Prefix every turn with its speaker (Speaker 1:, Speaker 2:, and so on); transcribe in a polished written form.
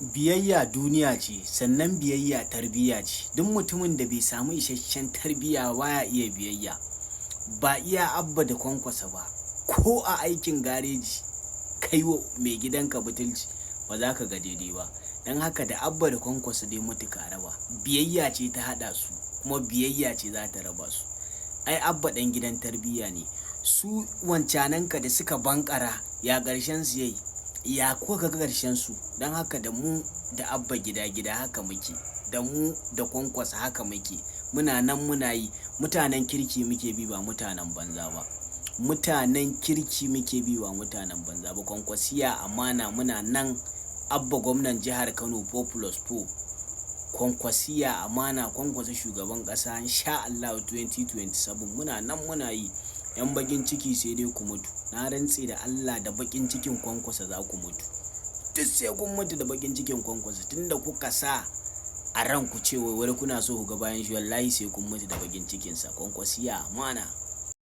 Speaker 1: Biyayya duniya ce, sannan biyayya tarbiyya ce. Duk mutumin da bai samu isasshen tarbiyya baya iya biyayya. Ba iya Abba da Kwankwaso ba, ko a aikin gareji kai wa mai gidanka butulci ba za ka ga daidai ba. Don haka da Abba da Kwankwaso dai Mutu ka raba. Biyayya ce ta haɗa su, kuma biyayya ce za ta raba su. Ai Abba ɗan gidan tarbiyya ne. Su wancananka da suka bankara ya ƙarshen su yayi, ya kuka ga ƙarshen su. Don haka da mu da Abba gida haka muke, da mu da Kwankwaso haka muke. Muna nan muna yi, mutanen kirki muke bi ba mutanen banza ba. Mutanen kirki muke bi ba mutanen banza ba. Kwankwasiya amana muna nan. Abba gwamnan jihar Kano 4+4. Kwankwasiya amana, Kwankwaso shugaban ƙasa insha Allah 2027 muna nan muna yi. Yan bakin ciki sai dai ku mutu. Na rantse da Allah da bakin cikin Kwankwaso za ku mutu. Duk sai kun mutu da bakin cikin Kwankwaso, tunda kuka sa a ranku cewa wani kuna so ku ga bayan shi, wallahi sai kun mutu da bakin cikinsa. Kwankwasiya amana.